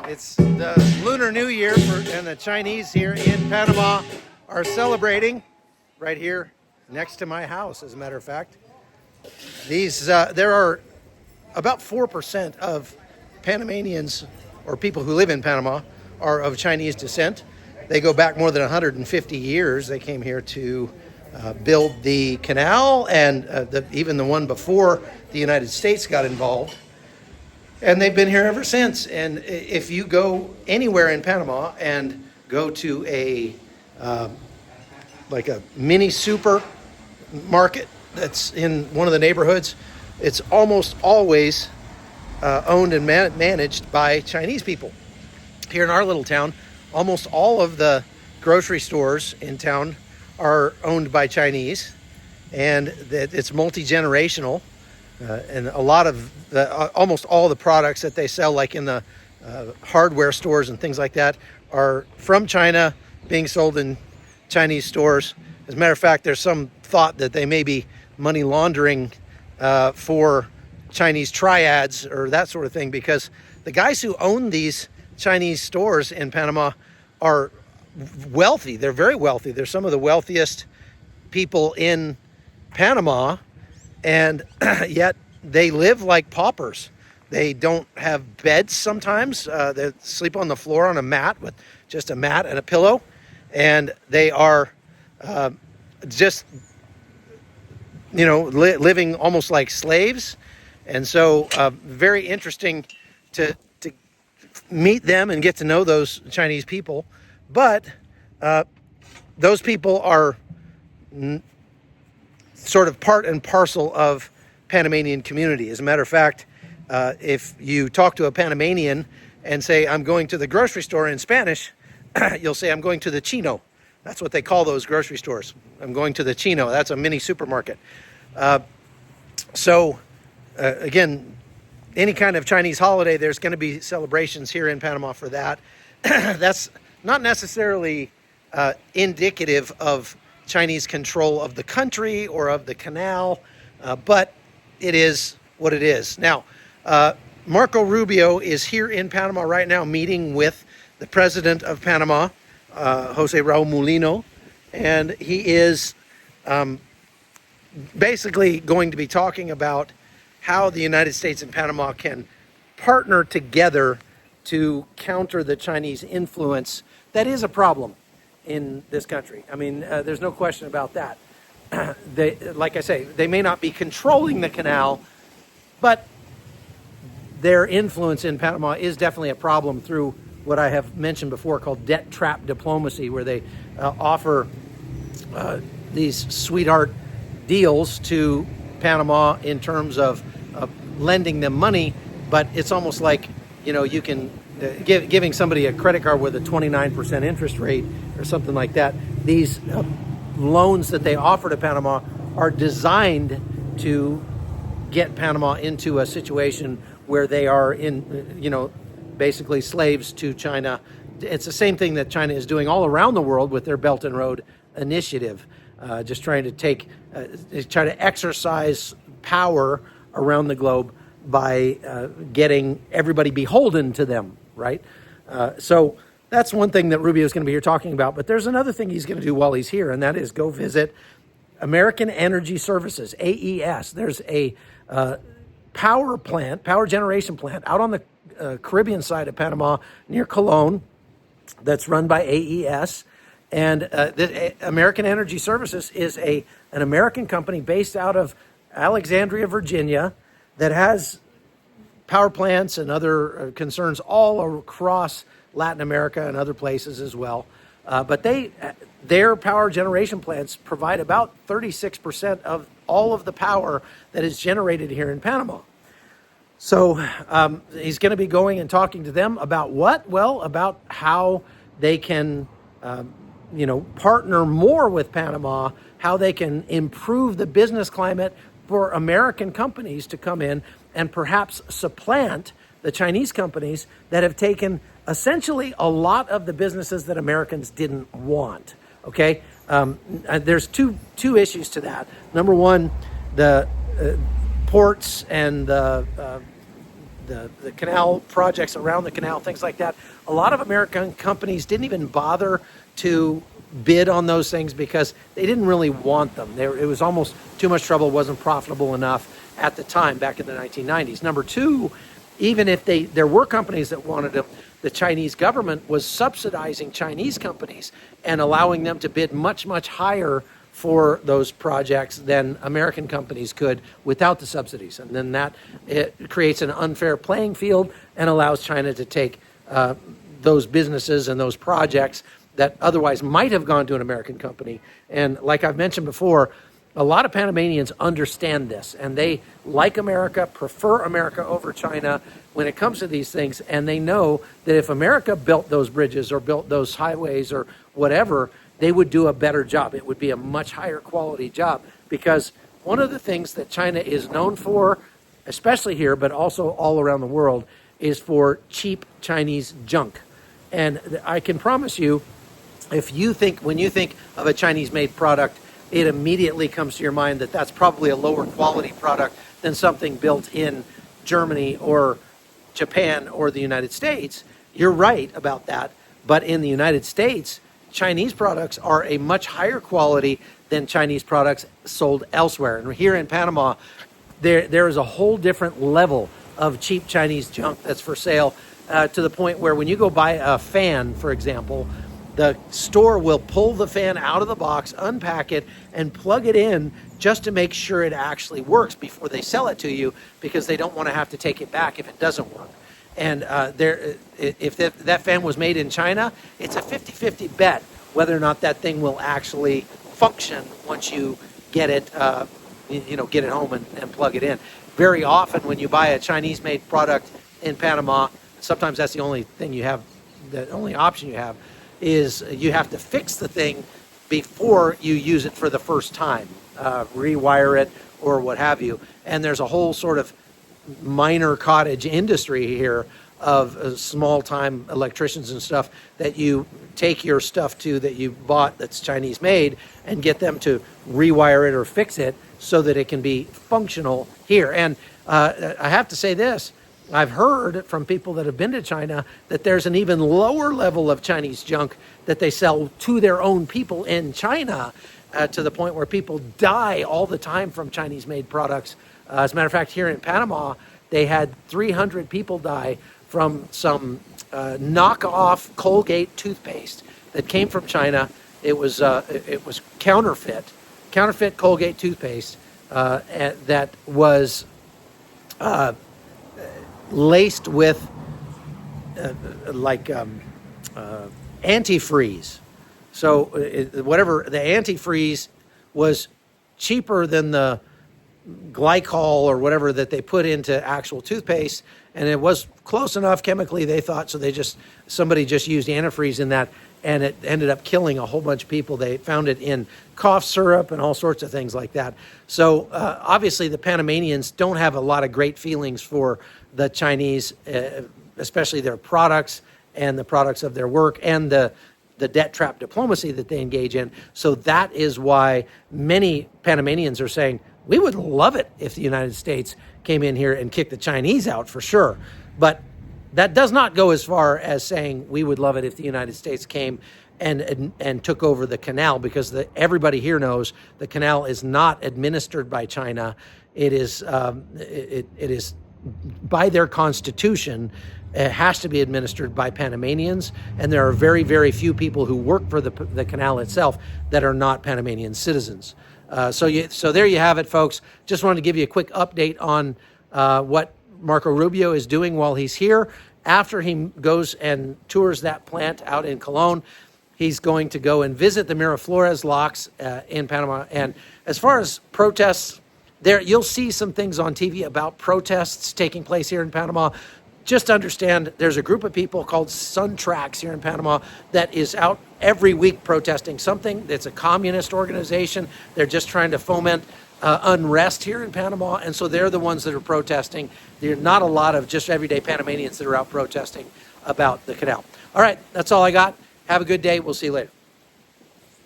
It's the Lunar New Year, and the Chinese here in Panama are celebrating right here next to my house, as a matter of fact. There are about 4% of Panamanians, or people who live in Panama, are of Chinese descent. They go back more than 150 years. They came here to build the canal, and even the one before the United States got involved. And they've been here ever since. And if you go anywhere in Panama and go to a mini supermarket that's in one of the neighborhoods, it's almost always owned and managed by Chinese people. Here in our little town, almost all of the grocery stores in town are owned by Chinese, and it's multi-generational. And a lot of almost all the products that they sell, like in the hardware stores and things like that, are from China, being sold in Chinese stores. As a matter of fact, there's some thought that they may be money laundering for Chinese triads or that sort of thing, because the guys who own these Chinese stores in Panama are wealthy. They're very wealthy. They're some of the wealthiest people in Panama. And yet they live like paupers. They don't have beds sometimes. They sleep on the floor on a mat, with just a mat and a pillow. And they are just, living almost like slaves. And so very interesting to meet them and get to know those Chinese people. But those people are sort of part and parcel of Panamanian community. As a matter of fact, if you talk to a Panamanian and say, I'm going to the grocery store in Spanish, you'll say, I'm going to the Chino. That's what they call those grocery stores. I'm going to the Chino. That's a mini supermarket. Again, any kind of Chinese holiday, there's going to be celebrations here in Panama for that. That's not necessarily indicative of Chinese control of the country or of the canal, but it is what it is. Now, Marco Rubio is here in Panama right now meeting with the president of Panama, Jose Raul Mulino, and he is basically going to be talking about how the United States and Panama can partner together to counter the Chinese influence that is a problem in this country. I mean, there's no question about that. Like I say, they may not be controlling the canal, but their influence in Panama is definitely a problem through what I have mentioned before called debt trap diplomacy, where they offer these sweetheart deals to Panama in terms of lending them money, but it's almost like, you can giving somebody a credit card with a 29% interest rate or something like that. These loans that they offer to Panama are designed to get Panama into a situation where they are basically slaves to China. It's the same thing that China is doing all around the world with their Belt and Road Initiative, just trying to try to exercise power around the globe by getting everybody beholden to them, right? So that's one thing that Rubio is going to be here talking about. But there's another thing he's going to do while he's here, and that is go visit American Energy Services, AES. There's a power generation plant out on the Caribbean side of Panama near Colón that's run by AES. And the American Energy Services is an American company based out of Alexandria, Virginia, that has power plants and other concerns all across Latin America and other places as well. But their power generation plants provide about 36% of all of the power that is generated here in Panama. So he's going to be going and talking to them about what? Well, about how they can, partner more with Panama, how they can improve the business climate for American companies to come in and perhaps supplant the Chinese companies that have taken essentially a lot of the businesses that Americans didn't want. Okay, there's two issues to that. Number one, the ports and the the canal projects around the canal, things like that. A lot of American companies didn't even bother to bid on those things because they didn't really want them. It was almost too much trouble, wasn't profitable enough at the time, back in the 1990s. Number two, even if there were companies that wanted them, the Chinese government was subsidizing Chinese companies and allowing them to bid much, much higher for those projects than American companies could without the subsidies. And then it creates an unfair playing field and allows China to take those businesses and those projects that otherwise might have gone to an American company. And like I've mentioned before, a lot of Panamanians understand this, and they like America, prefer America over China when it comes to these things. And they know that if America built those bridges or built those highways or whatever, they would do a better job. It would be a much higher quality job, because one of the things that China is known for, especially here, but also all around the world, is for cheap Chinese junk. And I can promise you, when you think of a Chinese-made product, it immediately comes to your mind that that's probably a lower quality product than something built in Germany or Japan or the United States. You're right about that. But in the United States, Chinese products are a much higher quality than Chinese products sold elsewhere. And here in Panama, there is a whole different level of cheap Chinese junk that's for sale, to the point where when you go buy a fan, for example, the store will pull the fan out of the box, unpack it, and plug it in just to make sure it actually works before they sell it to you, because they don't want to have to take it back if it doesn't work. And if that fan was made in China, it's a 50-50 bet whether or not that thing will actually function once you get it, get it home and plug it in. Very often when you buy a Chinese-made product in Panama, sometimes that's the only thing you have, the only option you have, is you have to fix the thing before you use it for the first time, rewire it or what have you. And there's a whole sort of minor cottage industry here of small-time electricians and stuff that you take your stuff to that you bought that's Chinese made and get them to rewire it or fix it so that it can be functional here. And I have to say this, I've heard from people that have been to China that there's an even lower level of Chinese junk that they sell to their own people in China, to the point where people die all the time from Chinese-made products. As a matter of fact, here in Panama, they had 300 people die from some knockoff Colgate toothpaste that came from China. It was counterfeit Colgate toothpaste that was laced with antifreeze. So whatever, the antifreeze was cheaper than the glycol or whatever that they put into actual toothpaste, and it was close enough chemically, they thought, so somebody just used antifreeze in that, and it ended up killing a whole bunch of people. They found it in cough syrup and all sorts of things like that. So obviously the Panamanians don't have a lot of great feelings for the Chinese, especially their products and the products of their work and the debt trap diplomacy that they engage in. So that is why many Panamanians are saying, we would love it if the United States came in here and kicked the Chinese out, for sure. But that does not go as far as saying we would love it if the United States came and took over the canal, because everybody here knows the canal is not administered by China. It is by their constitution. It has to be administered by Panamanians, and there are very, very few people who work for the canal itself that are not Panamanian citizens. So there you have it, folks. Just wanted to give you a quick update on what Marco Rubio is doing while he's here. After he goes and tours that plant out in Colón, he's going to go and visit the Miraflores locks in Panama. And as far as protests, you'll see some things on TV about protests taking place here in Panama. Just understand there's a group of people called Sun Tracks here in Panama that is out every week protesting something. That's a communist organization. They're just trying to foment unrest here in Panama, and so they're the ones that are protesting. There are not a lot of just everyday Panamanians that are out protesting about the canal. All right, that's all I got. Have a good day. We'll see you later.